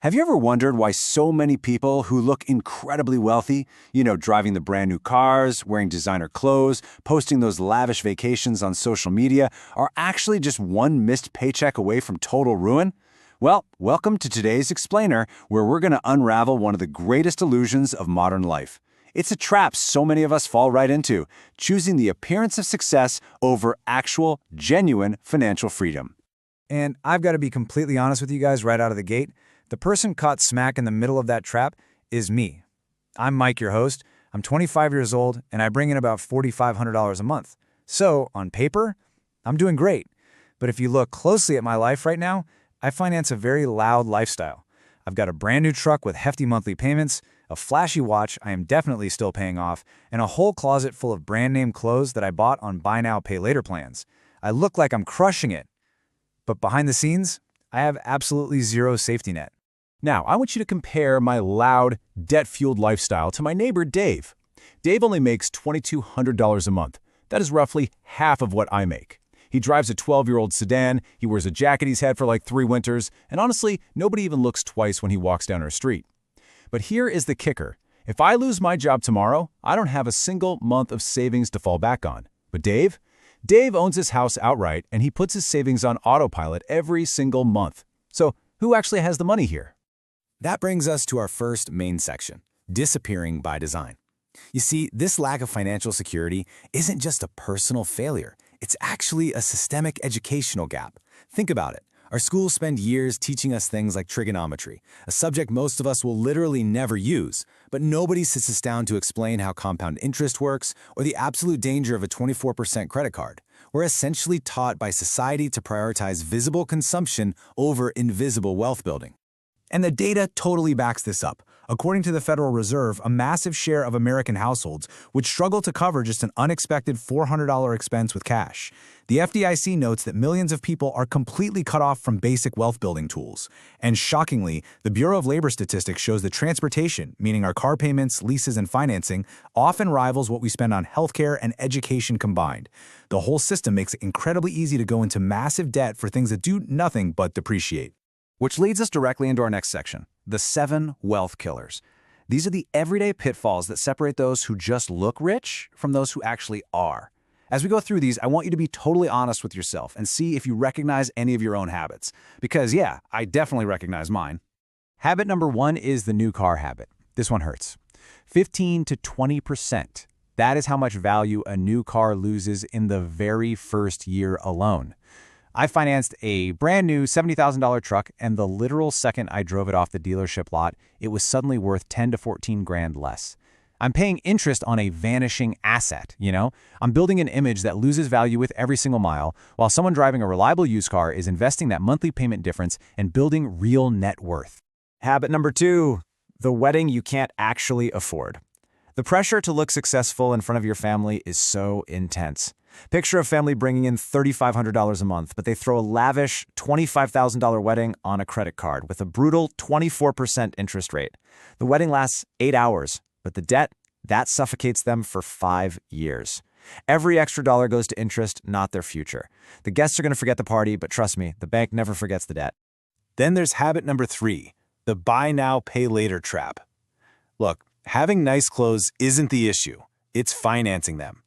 Have you ever wondered why so many people who look incredibly wealthy, driving the brand new cars, wearing designer clothes, posting those lavish vacations on social media, are actually just one missed paycheck away from total ruin? Well, welcome to today's Explainer, where we're going to unravel one of the greatest illusions of modern life. It's a trap so many of us fall right into, choosing the appearance of success over actual, genuine financial freedom. And I've got to be completely honest with you guys right out of the gate. The person caught smack in the middle of that trap is me. I'm Mike, your host. I'm 25 years old, and I bring in about $4,500 a month. So, on paper, I'm doing great. But if you look closely at my life right now, I finance a very loud lifestyle. I've got a brand new truck with hefty monthly payments, a flashy watch I am definitely still paying off, and a whole closet full of brand name clothes that I bought on buy now, pay later plans. I look like I'm crushing it. But behind the scenes, I have absolutely zero safety net. Now, I want you to compare my loud, debt-fueled lifestyle to my neighbor, Dave. Dave only makes $2,200 a month. That is roughly half of what I make. He drives a 12-year-old sedan, he wears a jacket he's had for like 3 winters, and honestly, nobody even looks twice when he walks down our street. But here is the kicker. If I lose my job tomorrow, I don't have a single month of savings to fall back on. But Dave owns his house outright, and he puts his savings on autopilot every single month. So who actually has the money here? That brings us to our first main section, disappearing by design. You see, this lack of financial security isn't just a personal failure. It's actually a systemic educational gap. Think about it. Our schools spend years teaching us things like trigonometry, a subject most of us will literally never use, but nobody sits us down to explain how compound interest works or the absolute danger of a 24% credit card. We're essentially taught by society to prioritize visible consumption over invisible wealth building. And the data totally backs this up. According to the Federal Reserve, a massive share of American households would struggle to cover just an unexpected $400 expense with cash. The FDIC notes that millions of people are completely cut off from basic wealth-building tools. And shockingly, the Bureau of Labor Statistics shows that transportation, meaning our car payments, leases, and financing, often rivals what we spend on healthcare and education combined. The whole system makes it incredibly easy to go into massive debt for things that do nothing but depreciate. Which leads us directly into our next section, the 7 wealth killers. These are the everyday pitfalls that separate those who just look rich from those who actually are. As we go through these, I want you to be totally honest with yourself and see if you recognize any of your own habits. Because yeah, I definitely recognize mine. Habit number 1 is the new car habit. This one hurts. 15 to 20%. That is how much value a new car loses in the very first year alone. I financed a brand new $70,000 truck, and the literal second I drove it off the dealership lot, it was suddenly worth 10 to 14 grand less. I'm paying interest on a vanishing asset, I'm building an image that loses value with every single mile, while someone driving a reliable used car is investing that monthly payment difference and building real net worth. Habit number 2, the wedding you can't actually afford. The pressure to look successful in front of your family is so intense. Picture a family bringing in $3,500 a month, but they throw a lavish $25,000 wedding on a credit card with a brutal 24% interest rate. The wedding lasts 8 hours, but the debt, that suffocates them for 5 years. Every extra dollar goes to interest, not their future. The guests are going to forget the party, but trust me, the bank never forgets the debt. Then there's habit number 3, the buy now, pay later trap. Look, having nice clothes isn't the issue. It's financing them.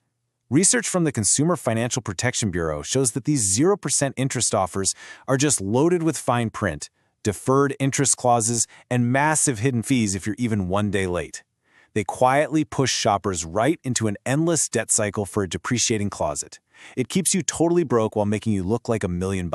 Research from the Consumer Financial Protection Bureau shows that these 0% interest offers are just loaded with fine print, deferred interest clauses, and massive hidden fees if you're even 1 day late. They quietly push shoppers right into an endless debt cycle for a depreciating closet. It keeps you totally broke while making you look like $1 million.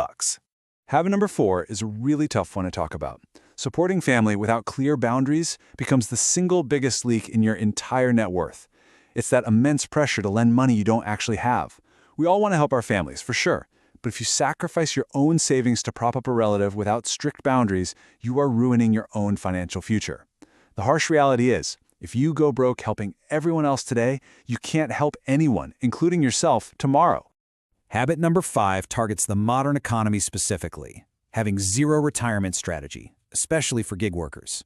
Habit number 4 is a really tough one to talk about. Supporting family without clear boundaries becomes the single biggest leak in your entire net worth. It's that immense pressure to lend money you don't actually have. We all want to help our families, for sure. But if you sacrifice your own savings to prop up a relative without strict boundaries, you are ruining your own financial future. The harsh reality is, if you go broke helping everyone else today, you can't help anyone, including yourself, tomorrow. Habit number 5 targets the modern economy specifically, having zero retirement strategy, especially for gig workers.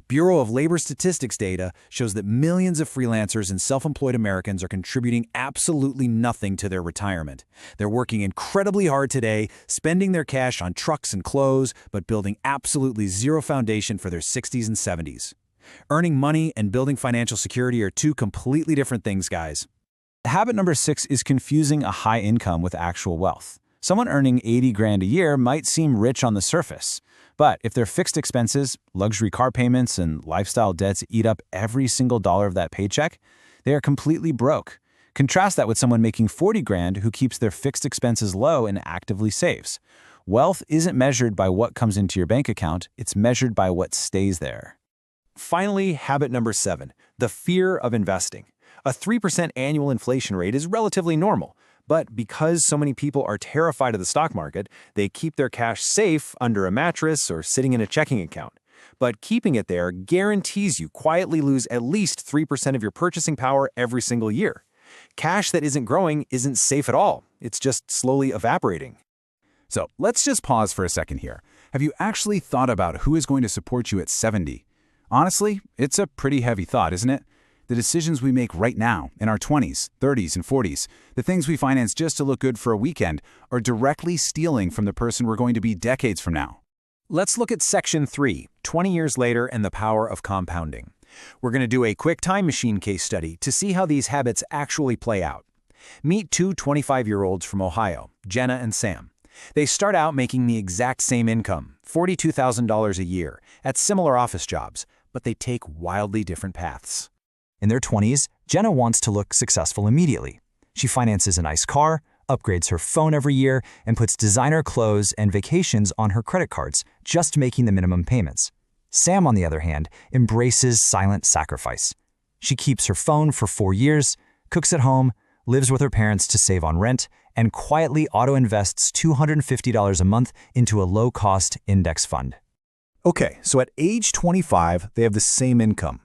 Bureau of Labor Statistics data shows that millions of freelancers and self-employed Americans are contributing absolutely nothing to their retirement. They're working incredibly hard today, spending their cash on trucks and clothes, but building absolutely zero foundation for their 60s and 70s. Earning money and building financial security are two completely different things, guys. Habit number 6 is confusing a high income with actual wealth. Someone earning 80 grand a year might seem rich on the surface, but if their fixed expenses, luxury car payments, and lifestyle debts eat up every single dollar of that paycheck, they are completely broke. Contrast that with someone making 40 grand who keeps their fixed expenses low and actively saves. Wealth isn't measured by what comes into your bank account, it's measured by what stays there. Finally, habit number 7, the fear of investing. A 3% annual inflation rate is relatively normal, but because so many people are terrified of the stock market, they keep their cash safe under a mattress or sitting in a checking account. But keeping it there guarantees you quietly lose at least 3% of your purchasing power every single year. Cash that isn't growing isn't safe at all. It's just slowly evaporating. So let's just pause for a second here. Have you actually thought about who is going to support you at 70? Honestly, it's a pretty heavy thought, isn't it? The decisions we make right now, in our 20s, 30s, and 40s, the things we finance just to look good for a weekend, are directly stealing from the person we're going to be decades from now. Let's look at Section 3, 20 years later and the power of compounding. We're going to do a quick time machine case study to see how these habits actually play out. Meet two 25-year-olds from Ohio, Jenna and Sam. They start out making the exact same income, $42,000 a year, at similar office jobs, but they take wildly different paths. In their 20s, Jenna wants to look successful immediately. She finances a nice car, upgrades her phone every year, and puts designer clothes and vacations on her credit cards, just making the minimum payments. Sam, on the other hand, embraces silent sacrifice. She keeps her phone for 4 years, cooks at home, lives with her parents to save on rent, and quietly auto-invests $250 a month into a low-cost index fund. Okay, so at age 25, they have the same income.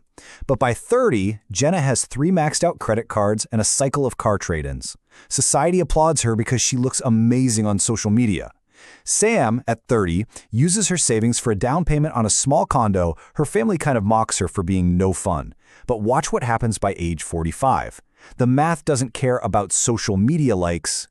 But by 30, Jenna has 3 maxed-out credit cards and a cycle of car trade-ins. Society applauds her because she looks amazing on social media. Sam, at 30, uses her savings for a down payment on a small condo. Her family kind of mocks her for being no fun. But watch what happens by age 45. The math doesn't care about social media likes.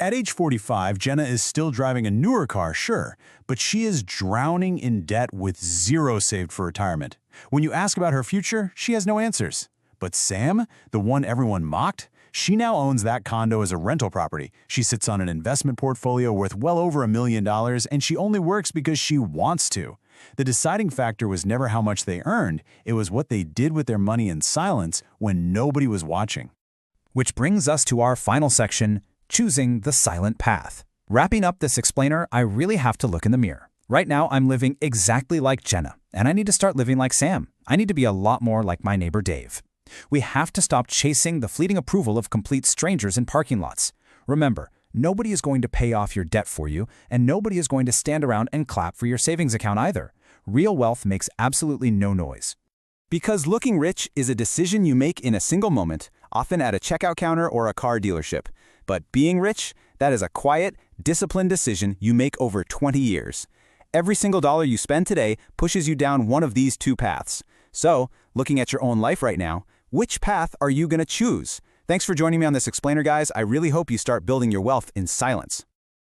At age 45, Jenna is still driving a newer car, sure, but she is drowning in debt with zero saved for retirement. When you ask about her future, she has no answers. But Sam, the one everyone mocked, she now owns that condo as a rental property. She sits on an investment portfolio worth well over $1 million, and she only works because she wants to. The deciding factor was never how much they earned, it was what they did with their money in silence when nobody was watching. Which brings us to our final section, choosing the silent path. Wrapping up this explainer, I really have to look in the mirror. Right now, I'm living exactly like Jenna, and I need to start living like Sam. I need to be a lot more like my neighbor Dave. We have to stop chasing the fleeting approval of complete strangers in parking lots. Remember, nobody is going to pay off your debt for you, and nobody is going to stand around and clap for your savings account either. Real wealth makes absolutely no noise. Because looking rich is a decision you make in a single moment, often at a checkout counter or a car dealership. But being rich, that is a quiet, disciplined decision you make over 20 years. Every single dollar you spend today pushes you down one of these 2 paths. So, looking at your own life right now, which path are you going to choose? Thanks for joining me on this explainer, guys. I really hope you start building your wealth in silence.